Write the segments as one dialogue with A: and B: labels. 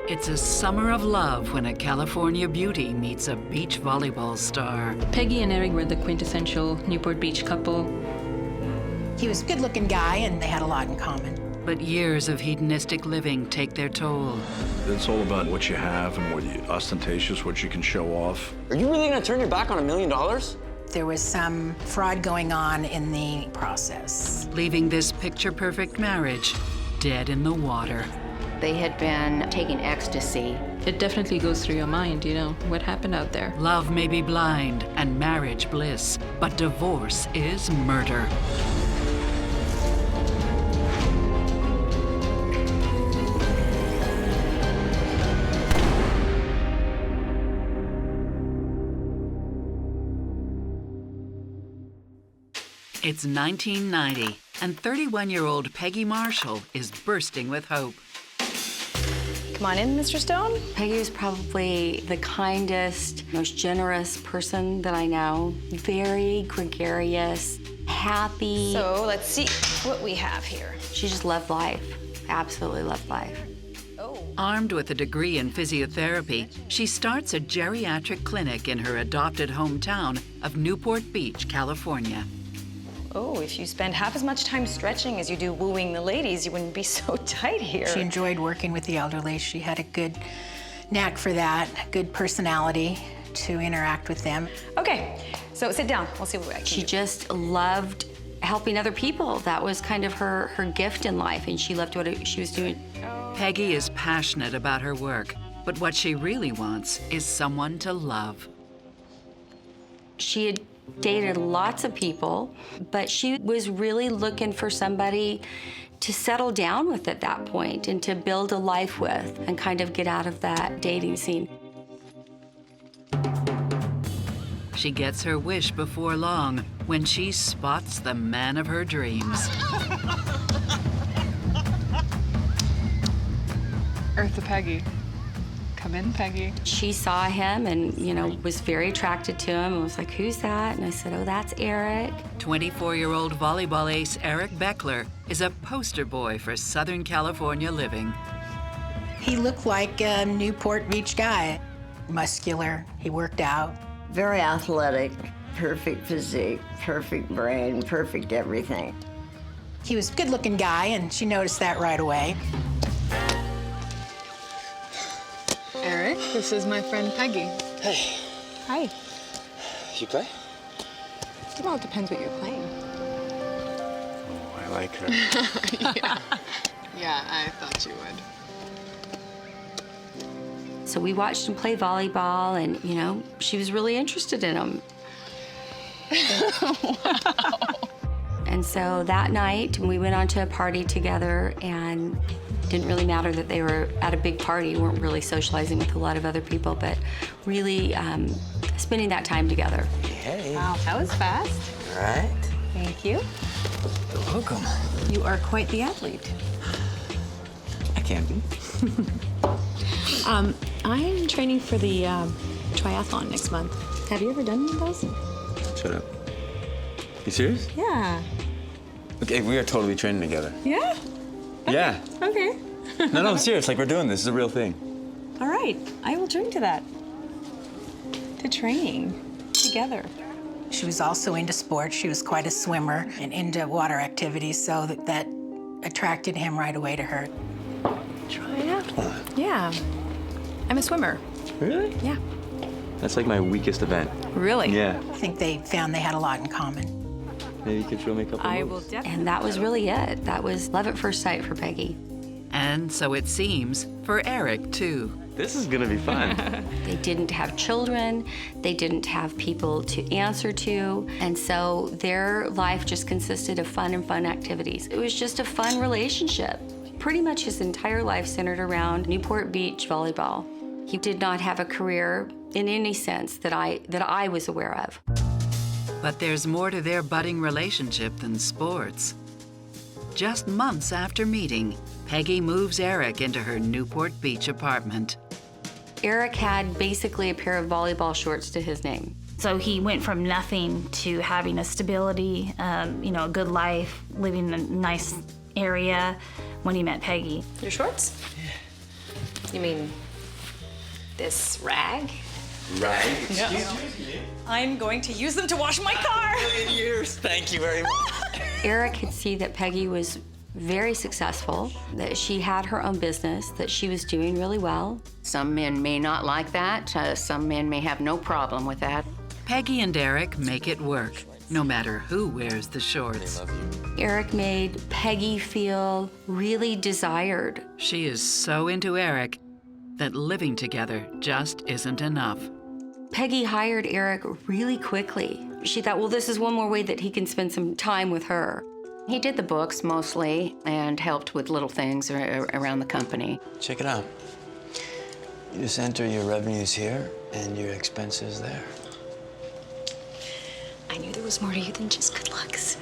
A: It's a summer of love when a California beauty meets a beach volleyball star.
B: Peggy and Eric were the quintessential Newport Beach couple.
C: He was a good-looking guy, and they had a lot in common.
A: But years of hedonistic living take their toll.
D: It's all about what you have and what you ostentatious, what you can show off.
E: Are you really gonna turn your back on $1 million?
C: There was some fraud going on in the process.
A: Leaving this picture-perfect marriage dead in the water.
F: They had been taking ecstasy.
B: It definitely goes through your mind, you know, what happened out there.
A: Love may be blind and marriage bliss, but divorce is murder. It's 1990, and 31-year-old Peggy Marshall is bursting with hope.
G: Come on in, Mr. Stone.
F: Peggy was probably the kindest, most generous person that I know. Very gregarious, happy.
G: So let's see what we have here.
F: She just loved life, absolutely loved life.
A: Armed with a degree in physiotherapy, she starts a geriatric clinic in her adopted hometown of Newport Beach, California.
G: Oh, if you spend half as much time stretching as you do wooing the ladies, you wouldn't be so tight here.
C: She enjoyed working with the elderly. She had a good knack for that, good personality to interact with them.
G: Okay, so sit down. We'll see what I can
F: She
G: do.
F: just loved helping other people. That was kind of her gift in life, and she loved what she was doing.
A: Peggy is passionate about her work, but what she really wants is someone to love.
F: She had dated lots of people, but she was really looking for somebody to settle down with at that point and to build a life with and kind of get out of that dating scene.
A: She gets her wish before long when she spots the man of her dreams.
H: Eartha Peggy. Come in, Peggy.
F: She saw him and, you know, was very attracted to him and was like, "Who's that?" And I said, "Oh, that's Eric."
A: 24-year-old volleyball ace Eric Beckler is a poster boy for Southern California living.
C: He looked like a Newport Beach guy. Muscular, he worked out.
I: Very athletic, perfect physique, perfect brain, perfect everything.
C: He was a good-looking guy, and she noticed that right away.
H: Eric, this is my friend Peggy.
E: Hey,
H: Hi.
E: you play?
H: Well, it depends what you're playing.
E: Oh, I like her.
H: Yeah, I thought you would.
F: So we watched him play volleyball and, you know, she was really interested in him.
H: Wow.
F: And so that night, we went on to a party together, and it didn't really matter that they were at a big party, weren't really socializing with a lot of other people, but really spending that time together.
E: Hey.
H: Wow, that was fast.
E: All right.
H: Thank you.
E: You're welcome.
H: You are quite the athlete.
E: I can be.
H: I'm training for the triathlon next month. Have you ever done one of those?
J: Shut up. You serious?
H: Yeah.
J: Okay, we are totally training together.
H: Yeah?
J: Yeah.
H: Okay.
J: No, I'm serious. Like, we're doing this. This is a real thing.
H: All right, I will join to that. To training together.
C: She was also into sports. She was quite a swimmer and into water activities, so that attracted him right away to her.
J: Triathlon?
H: Yeah. I'm a swimmer.
J: Really?
H: Yeah.
J: That's like my weakest event.
H: Really?
J: Yeah.
C: I think they found they had a lot in common.
J: Maybe you could show me a couple
H: I
J: moves.
H: will definitely.
F: And that was really it. That was love at first sight for Peggy.
A: And so it seems for Eric, too.
J: This is gonna be fun.
F: They didn't have children, they didn't have people to answer to, and so their life just consisted of fun and fun activities. It was just a fun relationship. Pretty much his entire life centered around Newport Beach volleyball. He did not have a career in any sense that I was aware of.
A: But there's more to their budding relationship than sports. Just months after meeting, Peggy moves Eric into her Newport Beach apartment.
F: Eric had basically a pair of volleyball shorts to his name.
K: So he went from nothing to having a stability, you know, a good life, living in a nice area when he met Peggy.
H: Your shorts?
G: You mean this rag?
E: Right.
G: I'm going to use them to wash my car.
E: Years. Thank you very much.
F: Eric could see that Peggy was very successful, that she had her own business, that she was doing really well.
A: Some men may not like that. Some men may have no problem with that. Peggy and Eric make it work, no matter who wears the shorts.
F: Eric made Peggy feel really desired.
A: She is so into Eric that living together just isn't enough.
F: Peggy hired Eric really quickly. She thought, well, this is one more way that he can spend some time with her.
A: He did the books mostly and helped with little things around the company.
E: Check it out. You just enter your revenues here and your expenses there.
G: I knew there was more to you than just good looks.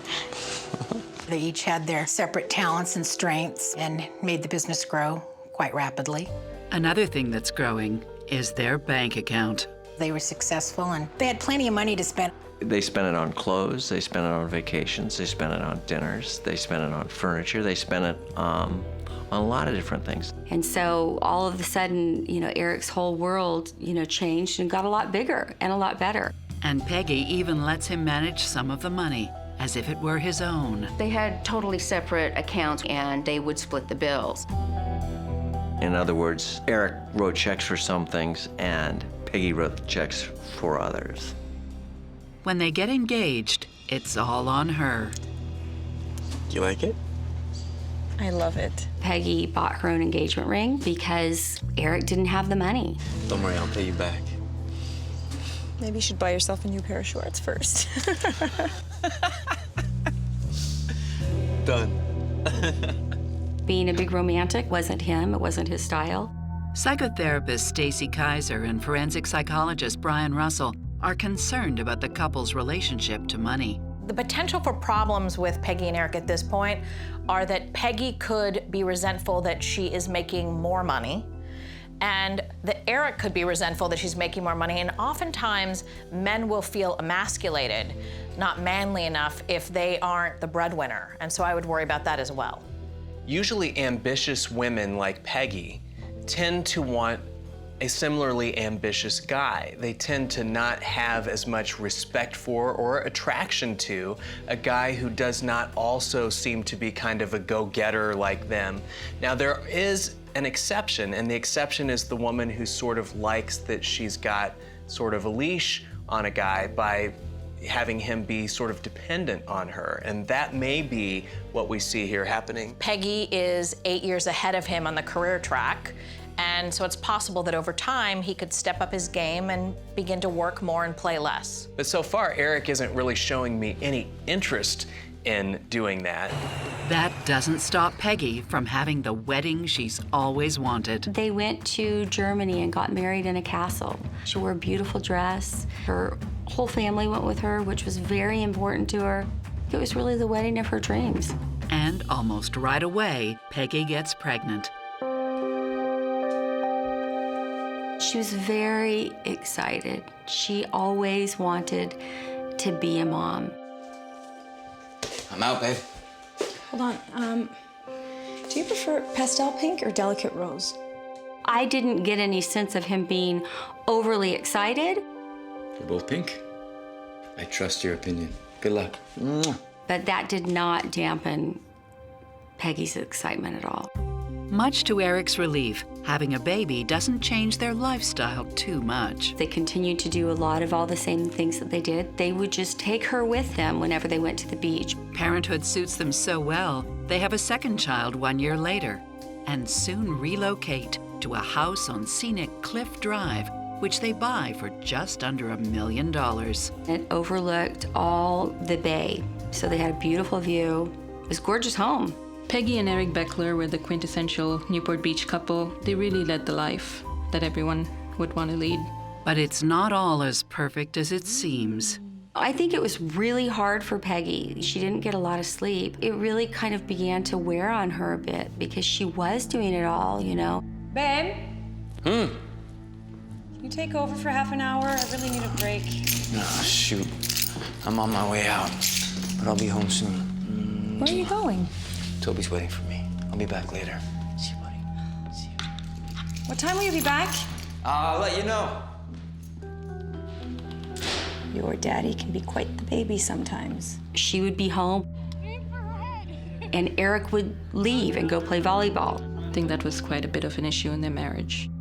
C: They each had their separate talents and strengths and made the business grow quite rapidly.
A: Another thing that's growing is their bank account.
C: They were successful and they had plenty of money to spend.
J: They spent it on clothes, they spent it on vacations, they spent it on dinners, they spent it on furniture, they spent it on a lot of different things.
F: And so all of a sudden, Eric's whole world, changed and got a lot bigger and a lot better.
A: And Peggy even lets him manage some of the money, as if it were his own. They had totally separate accounts and they would split the bills.
J: In other words, Eric wrote checks for some things and Peggy wrote the checks for others.
A: When they get engaged, it's all on her.
E: Do you like it?
H: I love it.
F: Peggy bought her own engagement ring because Eric didn't have the money.
E: Don't worry, I'll pay you back.
H: Maybe you should buy yourself a new pair of shorts first.
E: Done.
F: Being a big romantic wasn't him, it wasn't his style.
A: Psychotherapist Stacy Kaiser and forensic psychologist Brian Russell are concerned about the couple's relationship to money.
L: The potential for problems with Peggy and Eric at this point are that Peggy could be resentful that she is making more money, and that Eric could be resentful that she's making more money, and oftentimes men will feel emasculated, not manly enough, if they aren't the breadwinner, and so I would worry about that as well.
M: Usually ambitious women like Peggy tend to want a similarly ambitious guy. They tend to not have as much respect for or attraction to a guy who does not also seem to be kind of a go-getter like them. Now, there is an exception, and the exception is the woman who sort of likes that she's got sort of a leash on a guy by having him be sort of dependent on her, and that may be what we see here happening.
L: Peggy is 8 years ahead of him on the career track, and so it's possible that over time he could step up his game and begin to work more and play less.
M: But so far, Eric isn't really showing me any interest in doing that.
A: That doesn't stop Peggy from having the wedding she's always wanted.
F: They went to Germany and got married in a castle. She wore a beautiful dress. Her whole family went with her, which was very important to her. It was really the wedding of her dreams.
A: And almost right away, Peggy gets pregnant.
F: She was very excited. She always wanted to be a mom.
E: I'm out, babe.
H: Hold on. Do you prefer pastel pink or delicate rose?
F: I didn't get any sense of him being overly excited.
E: You're both pink. I trust your opinion. Good luck.
F: But that did not dampen Peggy's excitement at all.
A: Much to Eric's relief, having a baby doesn't change their lifestyle too much.
F: They continued to do a lot of all the same things that they did. They would just take her with them whenever they went to the beach.
A: Parenthood suits them so well, they have a second child 1 year later, and soon relocate to a house on scenic Cliff Drive, which they buy for just under $1 million.
F: It overlooked all the bay, so they had a beautiful view. It was a gorgeous home.
B: Peggy and Eric Beckler were the quintessential Newport Beach couple. They really led the life that everyone would want to lead.
A: But it's not all as perfect as it seems.
F: I think it was really hard for Peggy. She didn't get a lot of sleep. It really kind of began to wear on her a bit because she was doing it all,
H: Babe? You take over for half an hour? I really need a break.
E: Oh, shoot. I'm on my way out, but I'll be home soon.
H: Where are you going?
E: Toby's waiting for me. I'll be back later. See you, buddy. See you.
H: What time will you be back?
E: I'll let you know.
H: Your daddy can be quite the baby sometimes.
F: She would be home, and Eric would leave and go play volleyball.
B: I think that was quite a bit of an issue in their marriage.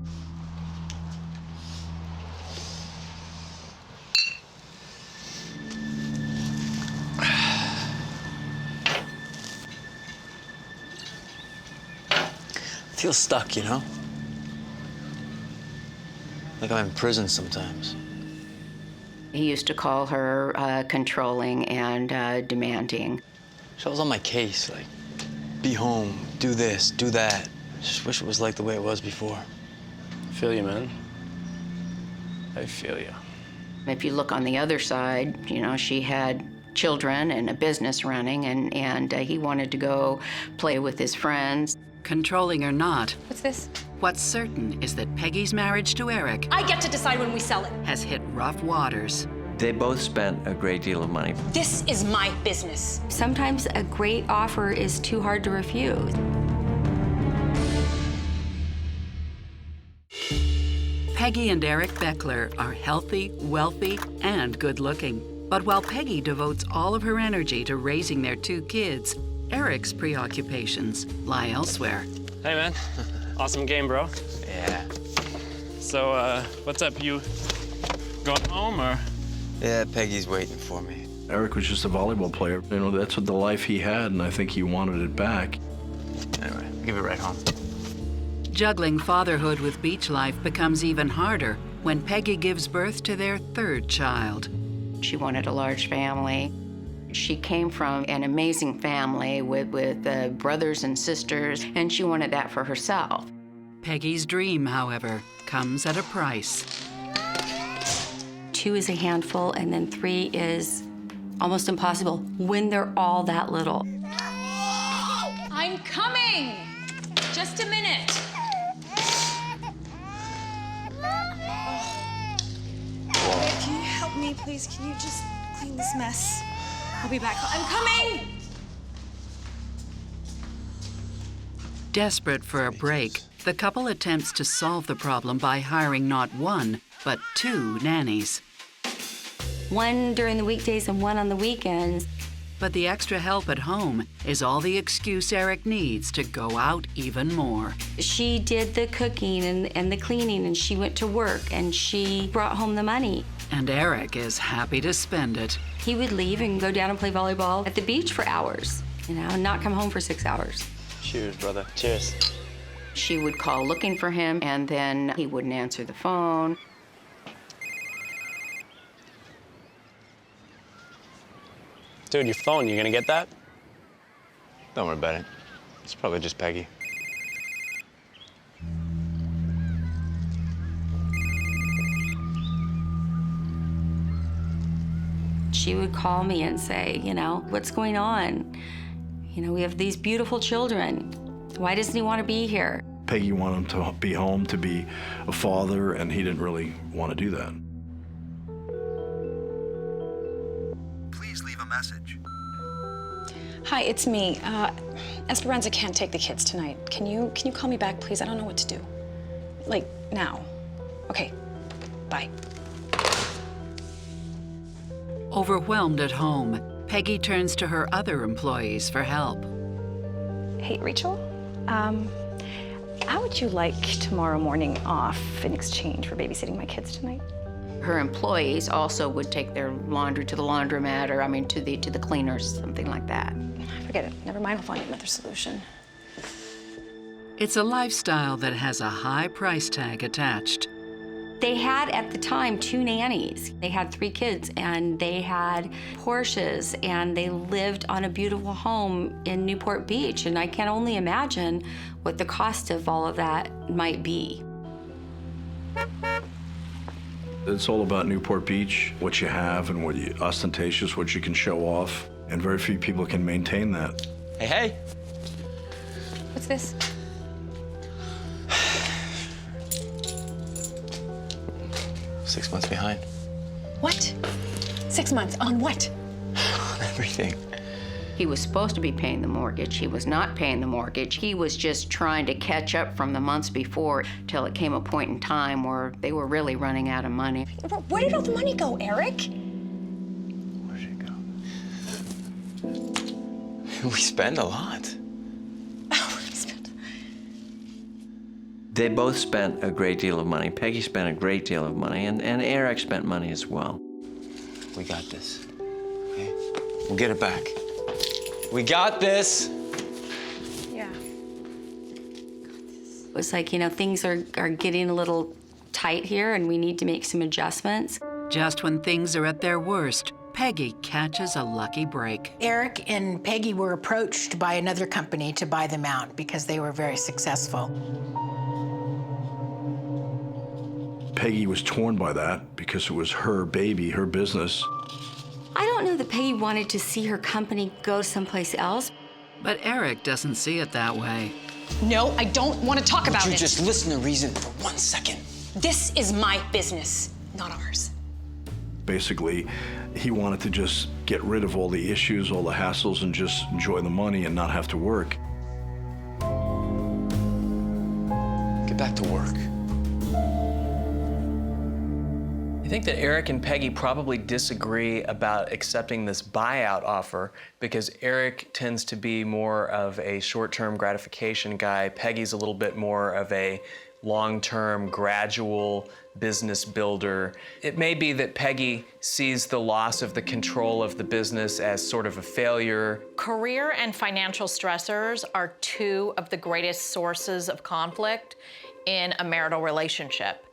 E: I feel stuck, you know? Like I'm in prison sometimes.
A: He used to call her controlling and demanding.
E: She was on my case, like, be home, do this, do that. Just wish it was like the way it was before.
N: I feel you, man. I feel you.
A: If you look on the other side, you know, she had children and a business running, and he wanted to go play with his friends. Controlling or not,
H: What's this?
A: what's certain is that Peggy's marriage to Eric
H: I get to decide when we sell it.
A: has hit rough waters.
J: They both spent a great deal of money.
H: This is my business.
F: Sometimes a great offer is too hard to refuse.
A: Peggy and Eric Beckler are healthy, wealthy, and good-looking. But while Peggy devotes all of her energy to raising their 2 kids, Eric's preoccupations lie elsewhere.
N: Hey, man. Awesome game, bro.
E: Yeah.
N: So, what's up? You going home, or?
E: Yeah, Peggy's waiting for me.
D: Eric was just a volleyball player. You know, that's what the life he had, and I think he wanted it back.
E: Anyway, I'll give it right home.
A: Juggling fatherhood with beach life becomes even harder when Peggy gives birth to their 3rd child. She wanted a large family. She came from an amazing family with brothers and sisters, and she wanted that for herself. Peggy's dream, however, comes at a price.
F: 2 is a handful, and then 3 is almost impossible when they're all that little.
H: I'm coming. Just a minute. Can you help me, please? Can you just clean this mess? I'll be back. I'm coming!
A: Desperate for a break, the couple attempts to solve the problem by hiring not 1, but 2 nannies.
F: 1 during the weekdays and 1 on the weekends.
A: But the extra help at home is all the excuse Eric needs to go out even more.
F: She did the cooking and the cleaning, and she went to work, and she brought home the money.
A: And Eric is happy to spend it.
F: He would leave and go down and play volleyball at the beach for hours, you know, and not come home for 6 hours.
E: Cheers, brother. Cheers.
A: She would call looking for him, and then he wouldn't answer the phone.
N: Dude, your phone, you gonna get that?
E: Don't worry about it. It's probably just Peggy.
F: She would call me and say, you know, what's going on? You know, we have these beautiful children. Why doesn't he want to be here?
D: Peggy wanted him to be home, to be a father, and he didn't really want to do that.
O: Please leave a message.
H: Hi, it's me. Esperanza can't take the kids tonight. Can you call me back, please? I don't know what to do. Like, now. Okay, bye.
A: Overwhelmed at home, Peggy turns to her other employees for help.
H: Hey, Rachel, how would you like tomorrow morning off in exchange for babysitting my kids tonight?
A: Her employees also would take their laundry to the laundromat, or to the cleaners, something like that.
H: Forget it. Never mind. I'll find another solution.
A: It's a lifestyle that has a high price tag attached.
F: They had, at the time, 2 nannies. They had 3 kids, and they had Porsches, and they lived on a beautiful home in Newport Beach, and I can only imagine what the cost of all of that might be.
D: It's all about Newport Beach, what you have and what you ostentatious, what you can show off, and very few people can maintain that.
N: Hey, hey.
H: What's this?
E: Six months behind.
H: What? 6 months on what?
E: On everything.
F: He was supposed to be paying the mortgage. He was not paying the mortgage. He was just trying to catch up from the months before till it came a point in time where they were really running out of money.
H: Where did all the money go, Eric?
E: We spend a lot.
J: They both spent a great deal of money. Peggy spent a great deal of money, and Eric spent money as well.
E: We got this. Okay? We'll get it back. We got this.
H: Yeah.
F: It was like, you know, things are getting a little tight here and we need to make some adjustments.
A: Just when things are at their worst, Peggy catches a lucky break.
C: Eric and Peggy were approached by another company to buy them out because they were very successful.
D: Peggy was torn by that because it was her baby, her business.
F: I don't know that Peggy wanted to see her company go someplace else.
A: But Eric doesn't see it that way.
H: No, I don't want to talk about it.
E: Would you just listen to reason for 1 second?
H: This is my business, not ours.
D: Basically, he wanted to just get rid of all the issues, all the hassles, and just enjoy the money and not have to work.
E: Get back to work.
M: I think that Eric and Peggy probably disagree about accepting this buyout offer because Eric tends to be more of a short-term gratification guy. Peggy's a little bit more of a long-term, gradual business builder. It may be that Peggy sees the loss of the control of the business as sort of a failure.
L: Career and financial stressors are two of the greatest sources of conflict in a marital relationship.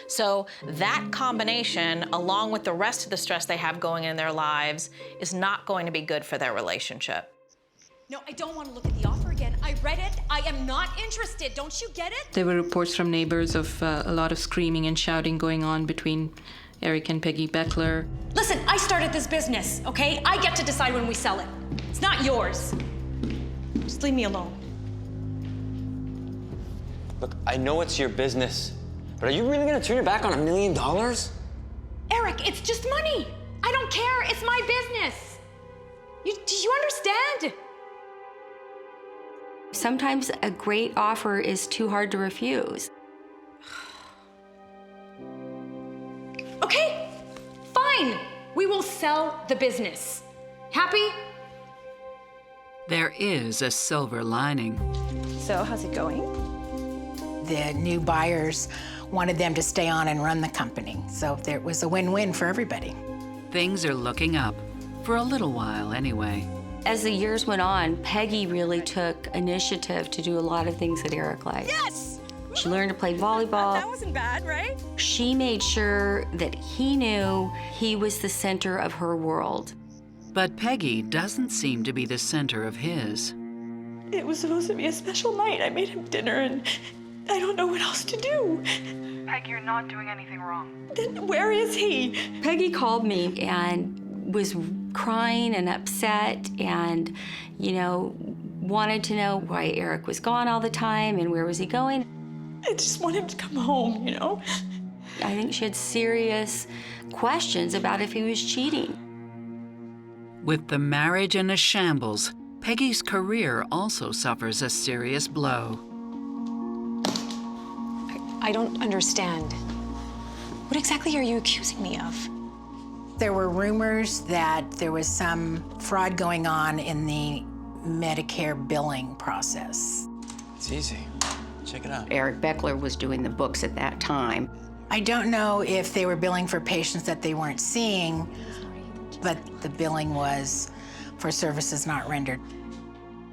L: So that combination, along with the rest of the stress they have going in their lives, is not going to be good for their relationship.
H: No, I don't want to look at the offer again. I read it. I am not interested. Don't you get it?
B: There were reports from neighbors of a lot of screaming and shouting going on between Eric and Peggy Beckler.
H: Listen, I started this business, okay? I get to decide when we sell it. It's not yours. Just leave me alone.
E: Look, I know it's your business, but are you really gonna turn your back on $1 million?
H: Eric, it's just money. I don't care. It's my business. Do you understand?
F: Sometimes a great offer is too hard to refuse.
H: Okay, fine. We will sell the business. Happy?
A: There is a silver lining.
G: So, how's it going?
C: The new buyers wanted them to stay on and run the company, so there was a win-win for everybody.
A: Things are looking up, for a little while anyway.
F: As the years went on, Peggy really took initiative to do a lot of things that Eric liked.
G: Yes!
F: She learned to play volleyball.
G: That wasn't bad, right?
F: She made sure that he knew he was the center of her world.
A: But Peggy doesn't seem to be the center of his.
G: It was supposed to be a special night. I made him dinner and I don't know what else to do.
P: Peg, you're not doing anything wrong.
G: Then where is he?
F: Peggy called me and was crying and upset and, you know, wanted to know why Eric was gone all the time and where was he going.
G: I just want him to come home, you know?
F: I think she had serious questions about if he was cheating.
A: With the marriage in a shambles, Peggy's career also suffers a serious blow.
H: I don't understand. What exactly are you accusing me of?
C: There were rumors that there was some fraud going on in the Medicare billing process.
E: It's easy. Check it out.
F: Eric Beckler was doing the books at that time.
C: I don't know if they were billing for patients that they weren't seeing, but the billing was for services not rendered.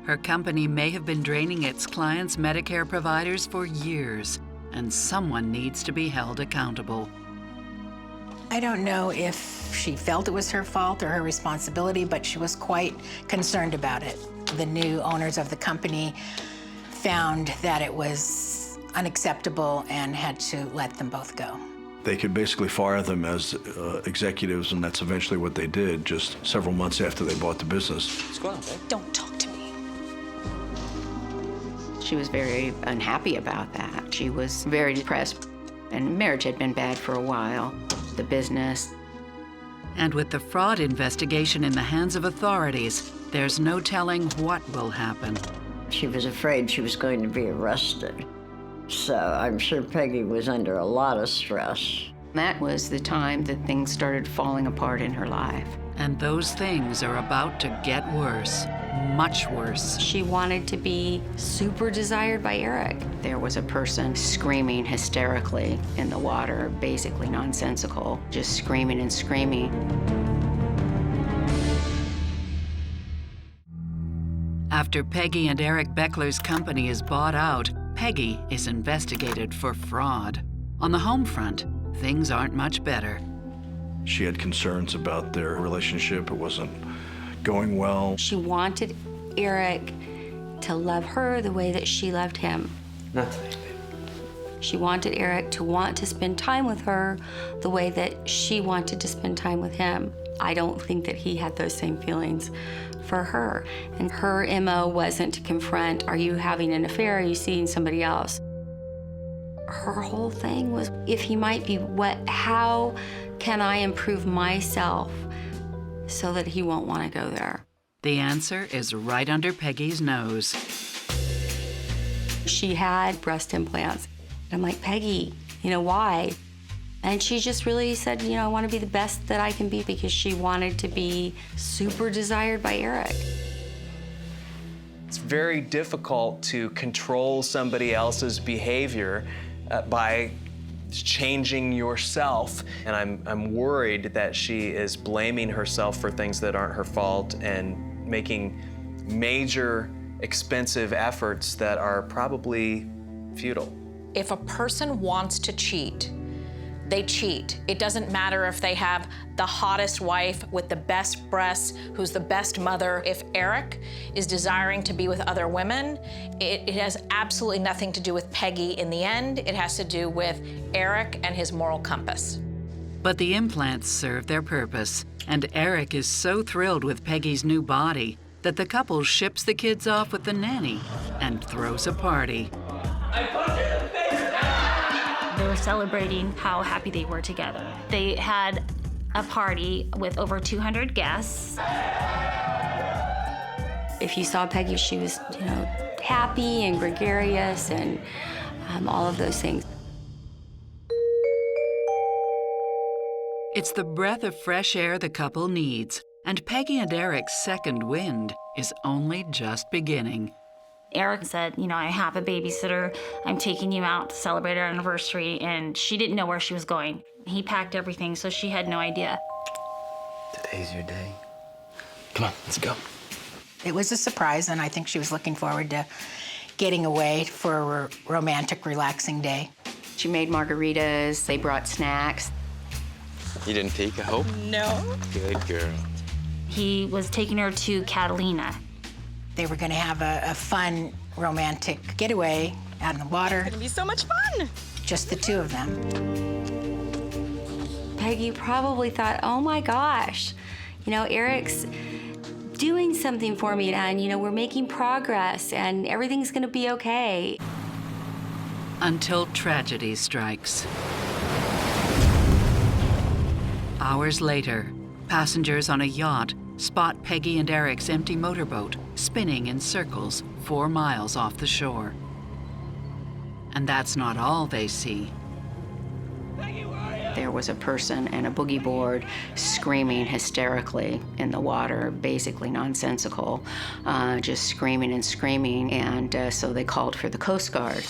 A: Her company may have been draining its clients' Medicare providers for years, and someone needs to be held accountable.
C: I don't know if she felt it was her fault or her responsibility, but she was quite concerned about it. The new owners of the company found that it was unacceptable and had to let them both go.
D: They could basically fire them as executives, and that's eventually what they did, just several months after they bought the business.
E: What's going on, babe?
H: Don't talk to me.
F: She was very unhappy about that. She was very depressed, and marriage had been bad for a while. The business.
A: And with the fraud investigation in the hands of authorities, there's no telling what will happen.
I: She was afraid she was going to be arrested. So I'm sure Peggy was under a lot of stress.
F: That was the time that things started falling apart in her life.
A: And those things are about to get worse, much worse.
F: She wanted to be super desired by Eric. There was a person screaming hysterically in the water, basically nonsensical, just screaming and screaming.
A: After Peggy and Eric Beckler's company is bought out, Peggy is investigated for fraud. On the home front, things aren't much better.
D: She had concerns about their relationship. It wasn't going well.
F: She wanted Eric to love her the way that she loved him.
E: Nothing.
F: She wanted Eric to want to spend time with her the way that she wanted to spend time with him. I don't think that he had those same feelings for her. And her MO wasn't to confront, are you having an affair? Are you seeing somebody else? Her whole thing was, if he might be, how can I improve myself so that he won't want to go there?
A: The answer is right under Peggy's nose.
F: She had breast implants. I'm like, Peggy, why? And she just really said, I want to be the best that I can be, because she wanted to be super desired by Eric.
M: It's very difficult to control somebody else's behavior by changing yourself. And I'm worried that she is blaming herself for things that aren't her fault and making major, expensive efforts that are probably futile.
L: If a person wants to cheat, they cheat. It doesn't matter if they have the hottest wife with the best breasts, who's the best mother. If Eric is desiring to be with other women, it has absolutely nothing to do with Peggy in the end. It has to do with Eric and his moral compass.
A: But the implants serve their purpose, and Eric is so thrilled with Peggy's new body that the couple ships the kids off with the nanny and throws a party.
K: They were celebrating how happy they were together. They had a party with over 200 guests.
F: If you saw Peggy, she was, happy and gregarious and all of those things.
A: It's the breath of fresh air the couple needs, and Peggy and Eric's second wind is only just beginning.
K: Eric said, I have a babysitter. I'm taking you out to celebrate our anniversary, and she didn't know where she was going. He packed everything, so she had no idea.
E: Today's your day. Come on, let's go.
C: It was a surprise, and I think she was looking forward to getting away for a romantic, relaxing day.
F: She made margaritas, they brought snacks.
E: You didn't peek, I hope?
H: No.
E: Good girl.
K: He was taking her to Catalina.
C: They were going to have a fun, romantic getaway out in the water.
H: It's gonna be so much fun.
C: Just the two of them.
F: Peggy probably thought, oh my gosh, Eric's doing something for me, and we're making progress, and everything's gonna be okay.
A: Until tragedy strikes. Hours later, passengers on a yacht spot Peggy and Eric's empty motorboat spinning in circles 4 miles off the shore. And that's not all they see.
F: There was a person and a boogie board screaming hysterically in the water, basically nonsensical, just screaming and screaming, and so they called for the Coast Guard.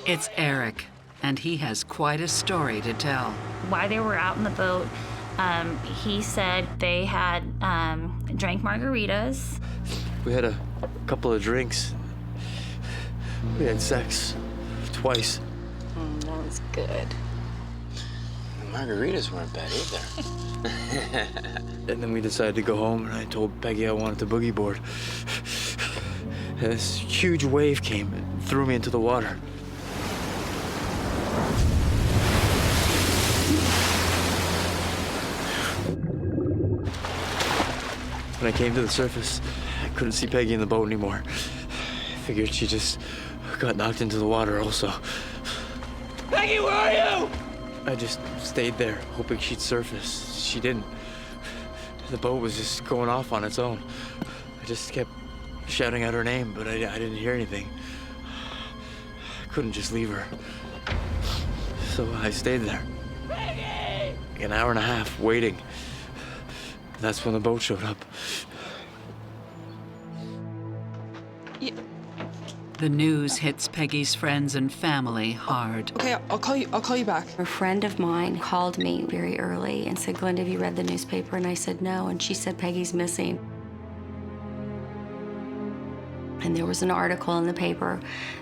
A: It's Eric, and he has quite a story to tell.
K: While they were out in the boat, he said they had drank margaritas.
E: We had a couple of drinks. We had sex twice.
H: That was good.
E: The margaritas weren't bad either. And then we decided to go home, and I told Peggy I wanted the boogie board. And this huge wave came and threw me into the water. When I came to the surface, I couldn't see Peggy in the boat anymore. I figured she just got knocked into the water also.
Q: Peggy, where are you?
E: I just stayed there, hoping she'd surface. She didn't. The boat was just going off on its own. I just kept shouting out her name, but I didn't hear anything. I couldn't just leave her. So I stayed there.
Q: Peggy!
E: An hour and a half waiting. That's when the boat showed up.
A: The news hits Peggy's friends and family hard.
H: Okay, I'll call you back.
F: A friend of mine called me very early and said, Glenda, have you read the newspaper? And I said, no. And she said, Peggy's missing. And there was an article in the paper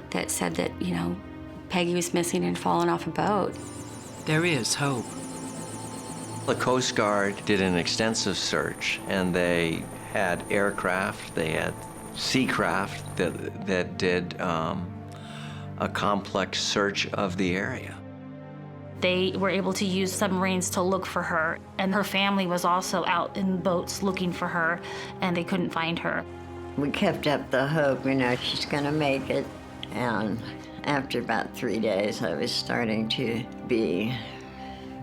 F: that said that, Peggy was missing and fallen off a boat.
A: There is hope.
J: The Coast Guard did an extensive search, and they had aircraft, they had seacraft that did a complex search of the area.
K: They were able to use submarines to look for her, and her family was also out in boats looking for her, and they couldn't find her.
I: We kept up the hope, she's gonna make it. And after about 3 days, I was starting to be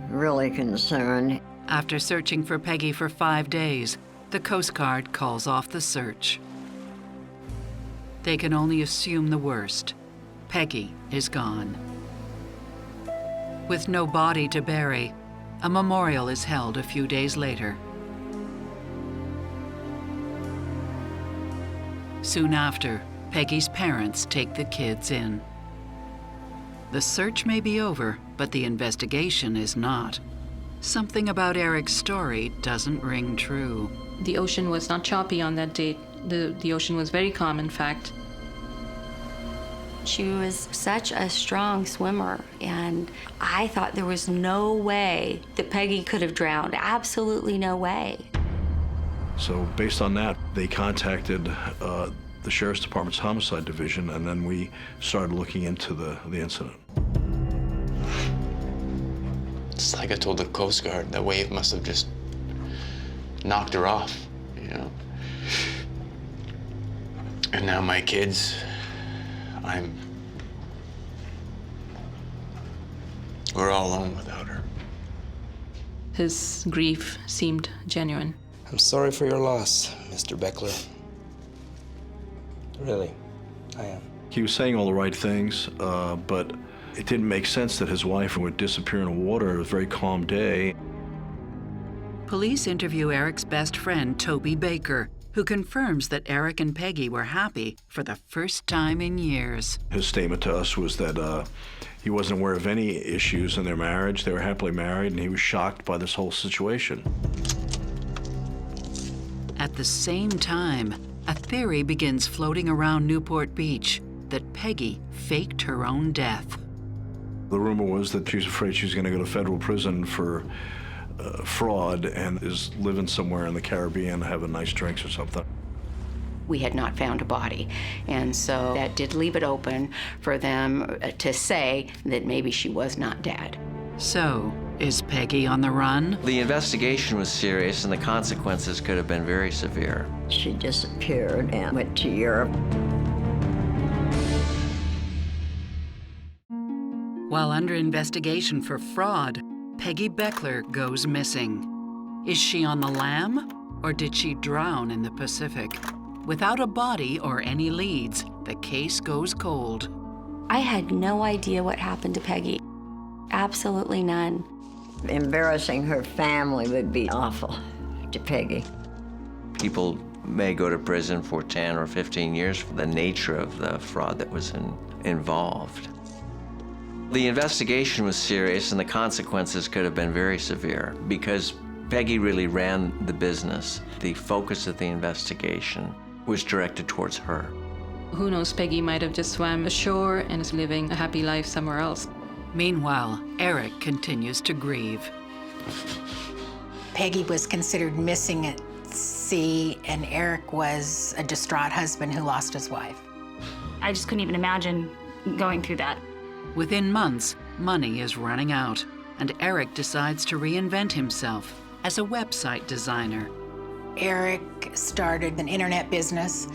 I: really concerned.
A: After searching for Peggy for 5 days, the Coast Guard calls off the search. They can only assume the worst. Peggy is gone. With no body to bury, a memorial is held a few days later. Soon after, Peggy's parents take the kids in. The search may be over, but the investigation is not. Something about Eric's story doesn't ring true.
B: The ocean was not choppy on that date. The ocean was very calm, in fact.
F: She was such a strong swimmer, and I thought there was no way that Peggy could have drowned. Absolutely no way.
D: So based on that, they contacted the Sheriff's Department's Homicide Division, and then we started looking into the incident.
E: It's like I told the Coast Guard, that wave must have just knocked her off, And now my kids, we're all alone without her.
B: His grief seemed genuine.
R: I'm sorry for your loss, Mr. Beckler. Really, I am.
D: He was saying all the right things, but it didn't make sense that his wife would disappear in the water. It was a very calm day.
A: Police interview Eric's best friend, Toby Baker, who confirms that Eric and Peggy were happy for the first time in years.
D: His statement to us was that he wasn't aware of any issues in their marriage. They were happily married, and he was shocked by this whole situation.
A: At the same time, a theory begins floating around Newport Beach that Peggy faked her own death.
D: The rumor was that she was afraid she was going to go to federal prison for fraud and is living somewhere in the Caribbean having nice drinks or something.
S: We had not found a body, and so that did leave it open for them to say that maybe she was not dead.
A: So, is Peggy on the run?
J: The investigation was serious, and the consequences could have been very severe.
I: She disappeared and went to Europe.
A: While under investigation for fraud, Peggy Beckler goes missing. Is she on the lam, or did she drown in the Pacific? Without a body or any leads, the case goes cold.
F: I had no idea what happened to Peggy. Absolutely none.
I: Embarrassing her family would be awful to Peggy.
J: People may go to prison for 10 or 15 years for the nature of the fraud that was involved. The investigation was serious, and the consequences could have been very severe because Peggy really ran the business. The focus of the investigation was directed towards her.
B: Who knows, Peggy might have just swam ashore and is living a happy life somewhere else.
A: Meanwhile, Eric continues to grieve.
C: Peggy was considered missing at sea, and Eric was a distraught husband who lost his wife.
K: I just couldn't even imagine going through that.
A: Within months, money is running out, and Eric decides to reinvent himself as a website designer.
C: Eric started an internet business,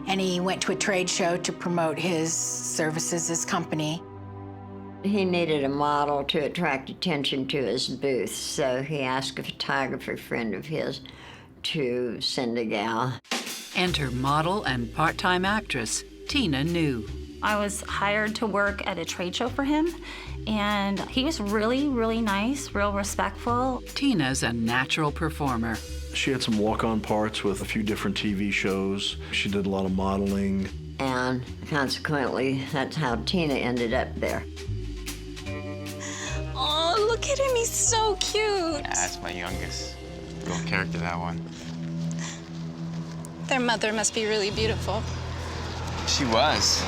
C: and he went to a trade show to promote his services, his company.
I: He needed a model to attract attention to his booth, so he asked a photographer friend of his to send a gal.
A: Enter model and part-time actress Tina New.
K: I was hired to work at a trade show for him, and he was really, really nice, real respectful.
A: Tina's a natural performer.
D: She had some walk-on parts with a few different TV shows. She did a lot of modeling.
I: And consequently, that's how Tina ended up there.
H: Oh, look at him, he's so cute.
E: Yeah, that's my youngest. Real character, that one.
H: Their mother must be really beautiful.
E: She was.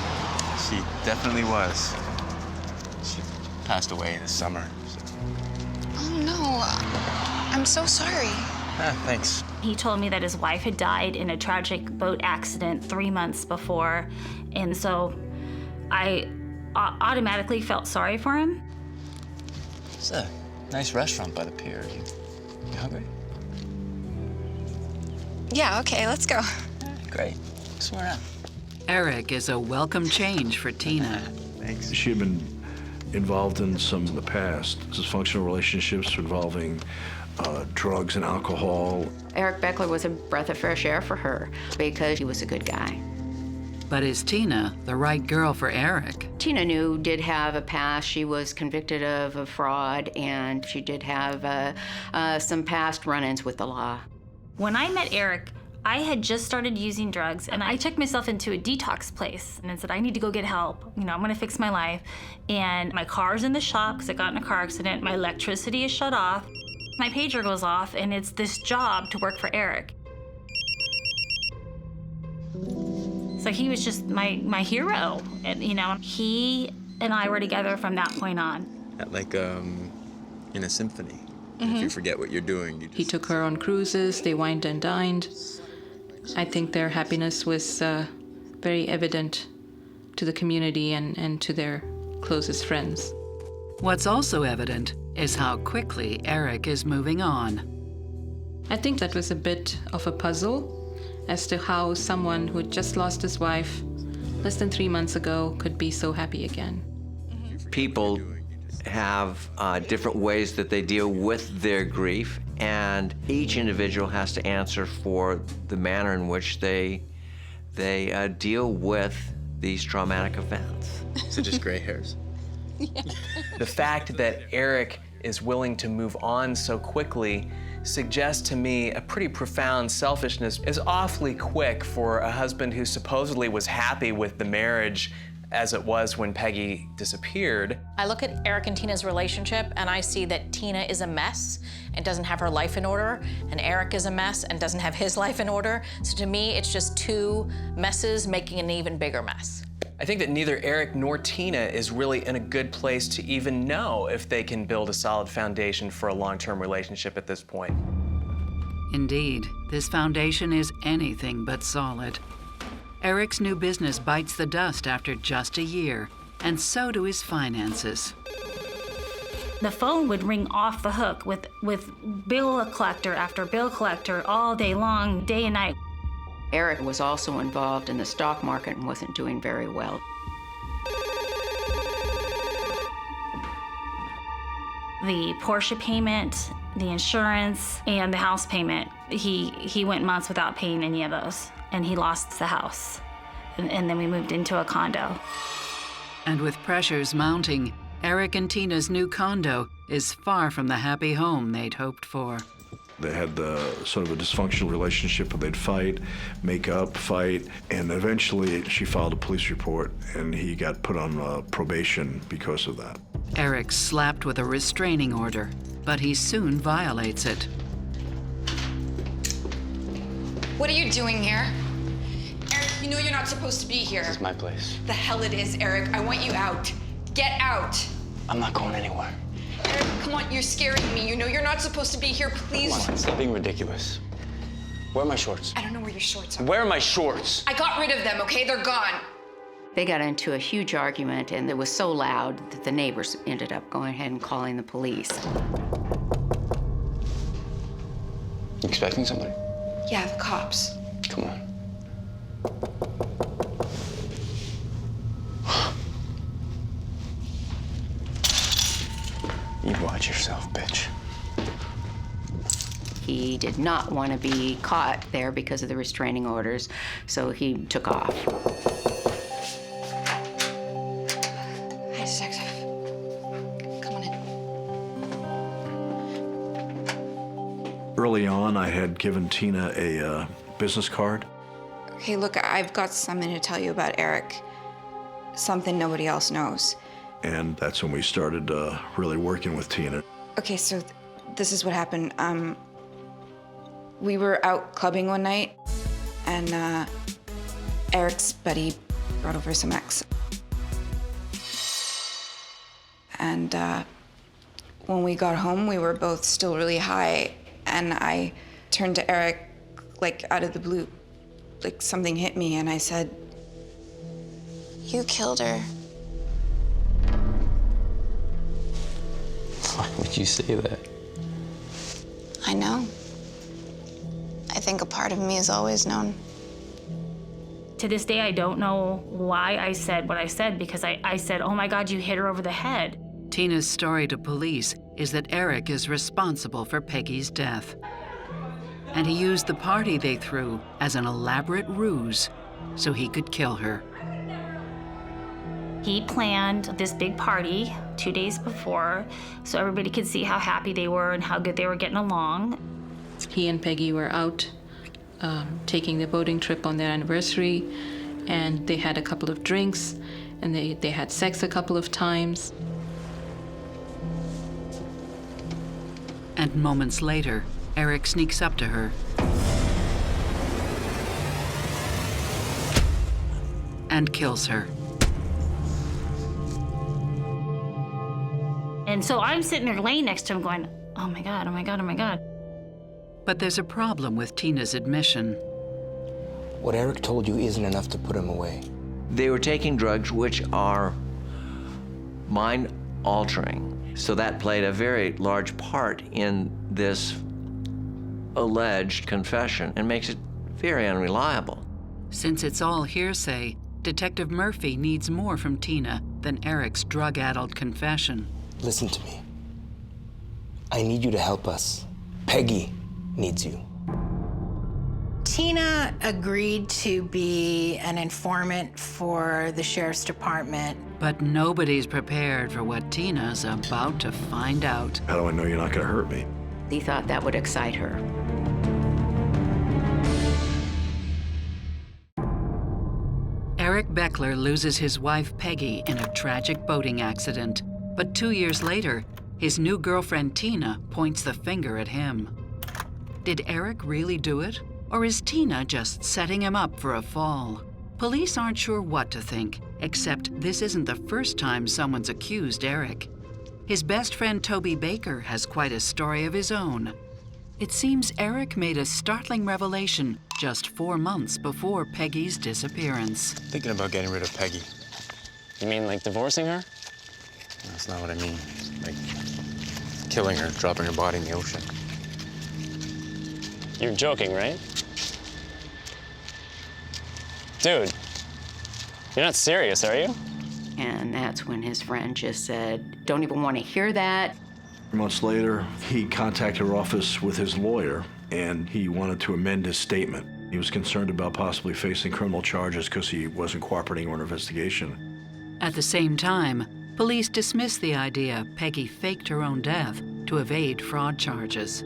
E: She definitely was. She passed away in the summer. So.
H: Oh, no. I'm so sorry.
E: Thanks.
K: He told me that his wife had died in a tragic boat accident 3 months before, and so I automatically felt sorry for him.
E: It's a nice restaurant by the pier. You hungry?
H: Yeah, okay, let's go.
E: Great. See you around.
A: Eric is a welcome change for Tina.
E: Thanks.
D: She had been involved in some in the past dysfunctional relationships involving drugs and alcohol.
S: Eric Beckler was a breath of fresh air for her because he was a good guy.
A: But is Tina the right girl for Eric?
S: Tina New did have a past. She was convicted of a fraud, and she did have some past run-ins with the law.
K: When I met Eric, I had just started using drugs, and I took myself into a detox place and said, I need to go get help. You know, I'm gonna fix my life. And my car's in the shop because I got in a car accident. My electricity is shut off. My pager goes off, and it's this job to work for Eric. So he was just my hero. And, you know, he and I were together from that point on.
E: Like in a symphony. If you forget what you're doing, you just...
B: He took her on cruises, they wined and dined. I think their happiness was very evident to the community and to their closest friends.
A: What's also evident is how quickly Eric is moving on.
B: I think that was a bit of a puzzle as to how someone who had just lost his wife less than 3 months ago could be so happy again.
J: People have different ways that they deal with their grief, and each individual has to answer for the manner in which they deal with these traumatic events.
E: So just gray hairs?
H: Yeah.
M: The fact that Eric is willing to move on so quickly suggests to me a pretty profound selfishness. Is awfully quick for a husband who supposedly was happy with the marriage as it was when Peggy disappeared.
L: I look at Eric and Tina's relationship and I see that Tina is a mess and doesn't have her life in order, and Eric is a mess and doesn't have his life in order. So to me, it's just two messes making an even bigger mess.
M: I think that neither Eric nor Tina is really in a good place to even know if they can build a solid foundation for a long-term relationship at this point.
A: Indeed, this foundation is anything but solid. Eric's new business bites the dust after just a year, and so do his finances.
K: The phone would ring off the hook with bill collector after bill collector all day long, day and night.
S: Eric was also involved in the stock market and wasn't doing very well.
K: The Porsche payment, the insurance, and the house payment, he went months without paying any of those, and he lost the house. And then we moved into a condo.
A: And with pressures mounting, Eric and Tina's new condo is far from the happy home they'd hoped for.
D: They had sort of a dysfunctional relationship where they'd fight, make up, fight, and eventually she filed a police report and he got put on probation because of that.
A: Eric's slapped with a restraining order, but he soon violates it.
T: What are you doing here? Eric, you know you're not supposed to be here.
E: This is my place.
T: The hell it is, Eric. I want you out. Get out.
E: I'm not going anywhere.
T: Eric, come on, you're scaring me. You know you're not supposed to be here, please.
E: Come on, stop being ridiculous. Where are my shorts?
T: I don't know where your shorts are.
E: Where are my shorts?
T: I got rid of them, okay? They're gone.
S: They got into a huge argument, and it was so loud that the neighbors ended up going ahead and calling the police.
E: You expecting somebody?
T: Yeah, the cops.
E: Come on. You watch yourself, bitch.
S: he did not want to be caught there because of the restraining orders, so he took off.
T: Hi, detective. Come on in.
D: Early on, I had given Tina a business card.
T: Okay, look, I've got something to tell you about Eric. Something nobody else knows.
D: And that's when we started really working with Tina.
T: Okay, so this is what happened. We were out clubbing one night, and Eric's buddy brought over some ex. And when we got home, we were both still really high, and I turned to Eric, like out of the blue, like something hit me, and I said, "You killed her."
E: Why would you say that?
T: I know. I think a part of me has always known.
K: To this day, I don't know why I said what I said, because I said, oh my God, you hit her over the head.
A: Tina's story to police is that Eric is responsible for Peggy's death. And he used the party they threw as an elaborate ruse so he could kill her.
K: He planned this big party 2 days before so everybody could see how happy they were and how good they were getting along.
B: He and Peggy were out taking the boating trip on their anniversary, and they had a couple of drinks, and they had sex a couple of times.
A: And moments later, Eric sneaks up to her and kills her.
K: And so I'm sitting there laying next to him going, oh my God, oh my God, oh my God.
A: But there's a problem with Tina's admission.
R: What Eric told you isn't enough to put him away.
J: They were taking drugs which are mind-altering. So that played a very large part in this alleged confession and makes it very unreliable.
A: Since it's all hearsay, Detective Murphy needs more from Tina than Eric's drug-addled confession.
R: Listen to me. I need you to help us. Peggy needs you.
C: Tina agreed to be an informant for the sheriff's department.
A: But nobody's prepared for what Tina's about to find out.
D: How do I know you're not going to hurt me?
S: He thought that would excite her.
A: Eric Beckler loses his wife Peggy in a tragic boating accident. But 2 years later, his new girlfriend Tina points the finger at him. Did Eric really do it? Or is Tina just setting him up for a fall? Police aren't sure what to think, except this isn't the first time someone's accused Eric. His best friend Toby Baker has quite a story of his own. It seems Eric made a startling revelation just 4 months before Peggy's disappearance.
N: Thinking about getting rid of Peggy. You mean like divorcing her? That's not what I mean. Like killing her, dropping her body in the ocean. You're joking, right? Dude, you're not serious, are you?
S: And that's when his friend just said, don't even want to hear that.
D: Months later, he contacted our office with his lawyer, and he wanted to amend his statement. He was concerned about possibly facing criminal charges because he wasn't cooperating on an investigation.
A: At the same time, police dismissed the idea Peggy faked her own death to evade fraud charges.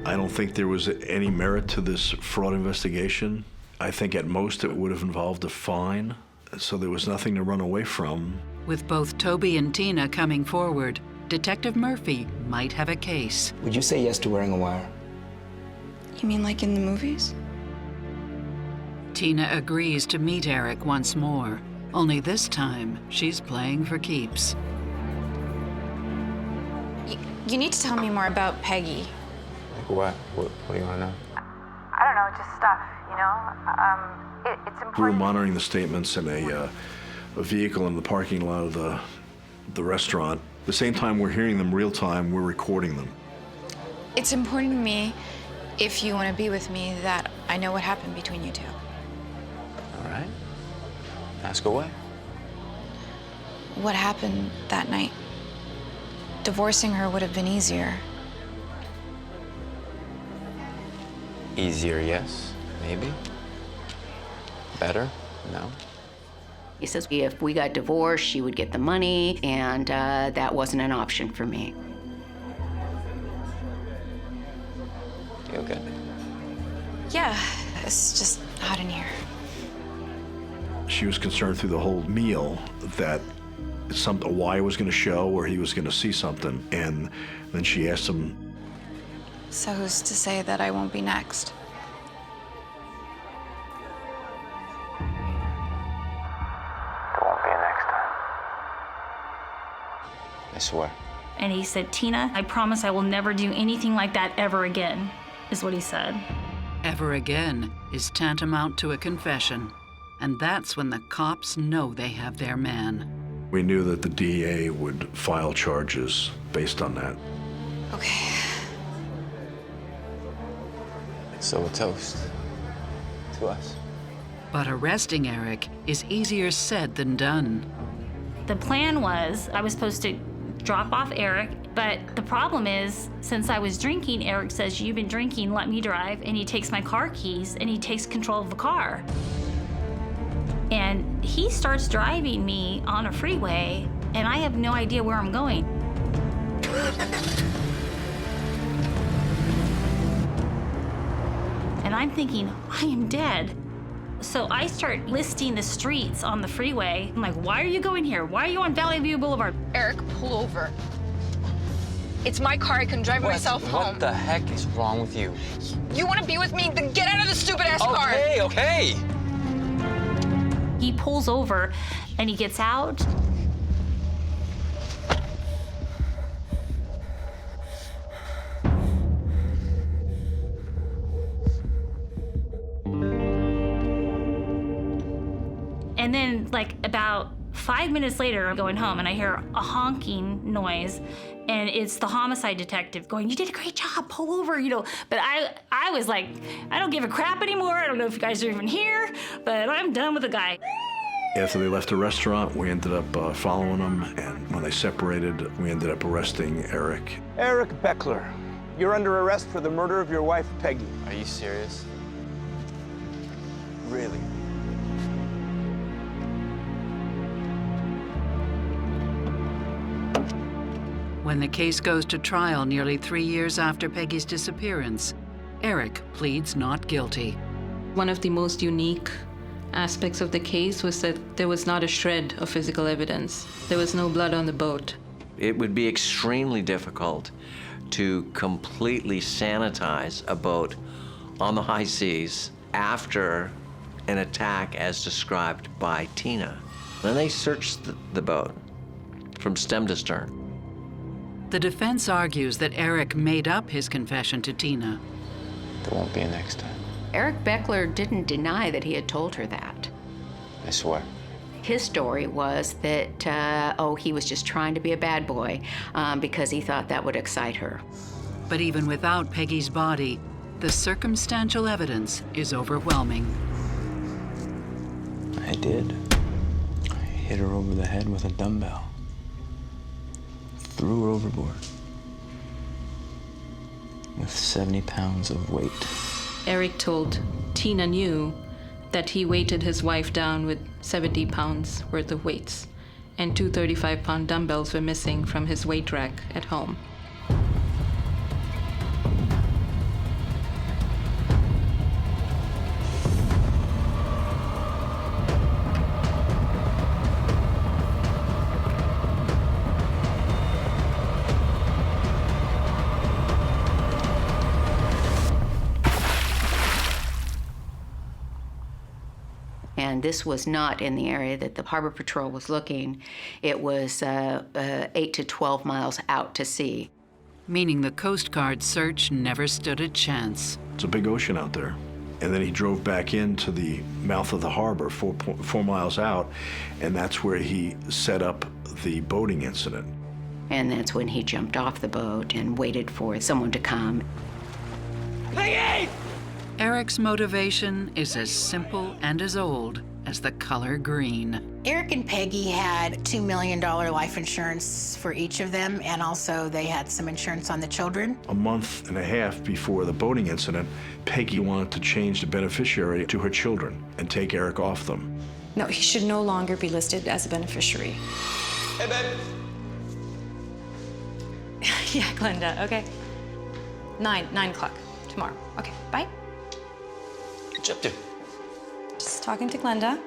D: I don't think there was any merit to this fraud investigation. I think at most it would have involved a fine, so there was nothing to run away from.
A: With both Toby and Tina coming forward, Detective Murphy might have a case.
R: Would you say yes to wearing a wire?
T: You mean like in the movies?
A: Tina agrees to meet Eric once more, only this time she's playing for keeps.
T: You need to tell me more about Peggy.
E: Like what? What do you want to know?
P: I don't know, just stuff, you know? It's important.
D: We were monitoring the statements in a vehicle in the parking lot of the restaurant. At the same time we're hearing them real time, we're recording them.
T: It's important to me, if you want to be with me, that I know what happened between you two.
E: All right. Ask away.
T: What happened that night? divorcing her would have been easier.
N: Easier, yes. Maybe. Better? No.
S: He says if we got divorced, she would get the money, and that wasn't an option for me.
N: You okay?
T: Yeah, it's just hot in here.
D: She was concerned through the whole meal that a wire was going to show or he was going to see something. And then she asked him,
T: So who's to say that I won't be next?
N: There won't be a next time. I swear.
K: And he said, Tina, I promise I will never do anything like that ever again, is what he said.
A: Ever again is tantamount to a confession. And that's when the cops know they have their man.
D: we knew that the DA would file charges based on that.
T: Okay.
N: So a toast to us.
A: But arresting Eric is easier said than done.
K: The plan was I was supposed to drop off Eric, but the problem is, since I was drinking, Eric says, "You've been drinking, let me drive," and he takes my car keys and he takes control of the car. And he starts driving me on a freeway, and I have no idea where I'm going. And I'm thinking, I am dead. So I start listing the streets on the freeway. I'm like, why are you going here? Why are you on Valley View Boulevard?
U: Eric, pull over. It's my car. I can drive myself home.
N: What the heck is wrong with you?
U: You want to be with me? Then get out of the stupid-ass car.
N: Okay, okay.
K: He pulls over and he gets out. And then, like, about 5 minutes later, I'm going home and I hear a honking noise, and it's the homicide detective going, "You did a great job, pull over," you know. But I was like, I don't give a crap anymore. I don't know if you guys are even here, but I'm done with the guy.
D: After they left the restaurant, we ended up following them, and when they separated, we ended up arresting Eric.
V: Eric Beckler, you're under arrest for the murder of your wife, Peggy.
N: Are you serious?
V: Really?
A: When the case goes to trial nearly 3 years after Peggy's disappearance, Eric pleads not guilty.
B: One of the most unique aspects of the case was that there was not a shred of physical evidence. There was no blood on the boat.
J: It would be extremely difficult to completely sanitize a boat on the high seas after an attack as described by Tina. Then they searched the boat from stem to stern.
A: The defense argues that Eric made up his confession to Tina.
N: There won't be a next time.
S: Eric Beckler didn't deny that he had told her that.
N: I swear.
S: His story was that, he was just trying to be a bad boy because he thought that would excite her.
A: But even without Peggy's body, the circumstantial evidence is overwhelming.
N: I did. I hit her over the head with a dumbbell. Threw her overboard. With 70 pounds of weight.
B: Eric told Tina New that he weighted his wife down with 70 pounds worth of weights, and 2 35-pound dumbbells were missing from his weight rack at home.
S: And this was not in the area that the Harbor Patrol was looking. It was 8 to 12 miles out to sea.
A: Meaning the Coast Guard search never stood a chance.
D: It's a big ocean out there. And then he drove back into the mouth of the harbor, 4 miles out, and that's where he set up the boating incident.
S: And that's when he jumped off the boat and waited for someone to come.
Q: Peggy!
A: Eric's motivation is as simple and as old as the color green.
C: Eric and Peggy had $2 million life insurance for each of them, and also they had some insurance on the children.
D: A month and a half before the boating incident, Peggy wanted to change the beneficiary to her children and take Eric off them.
H: No, he should no longer be listed as a beneficiary.
V: Hey, babe.
H: Yeah, Glenda, okay. 9 o'clock tomorrow. Okay, bye.
V: What you up to?
H: Just talking to Glenda.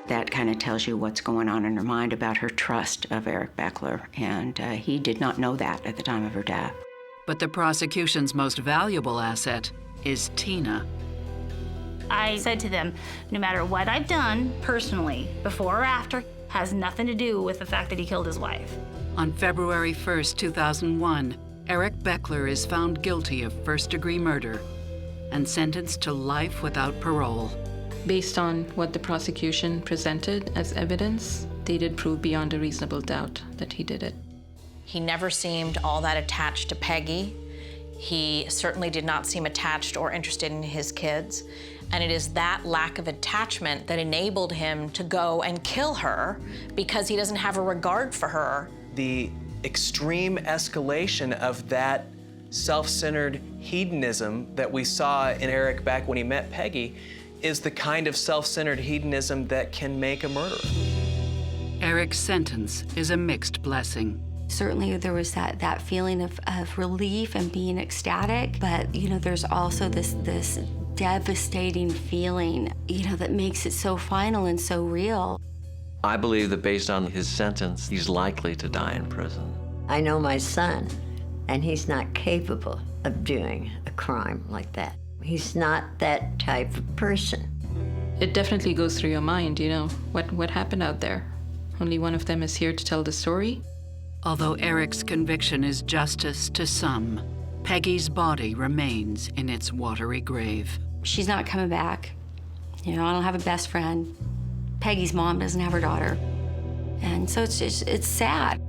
S: That kind of tells you what's going on in her mind about her trust of Eric Beckler, and he did not know that at the time of her death.
A: But the prosecution's most valuable asset is Tina.
K: I said to them, no matter what I've done personally, before or after, has nothing to do with the fact that he killed his wife.
A: On February 1st, 2001, Eric Beckler is found guilty of first-degree murder and sentenced to life without parole.
B: Based on what the prosecution presented as evidence, they did prove beyond a reasonable doubt that he did it.
L: He never seemed all that attached to Peggy. He certainly did not seem attached or interested in his kids. And it is that lack of attachment that enabled him to go and kill her because he doesn't have a regard for her.
M: The extreme escalation of that self-centered hedonism that we saw in Eric back when he met Peggy is the kind of self-centered hedonism that can make a murderer.
A: Eric's sentence is a mixed blessing.
F: Certainly there was that feeling of relief and being ecstatic, but there's also this devastating feeling, that makes it so final and so real.
J: I believe that based on his sentence, he's likely to die in prison.
I: I know my son, and he's not capable of doing a crime like that. He's not that type of person.
B: It definitely goes through your mind, what happened out there. Only one of them is here to tell the story.
A: Although Eric's conviction is justice to some, Peggy's body remains in its watery grave.
F: She's not coming back. I don't have a best friend. Peggy's mom doesn't have her daughter. And so it's sad.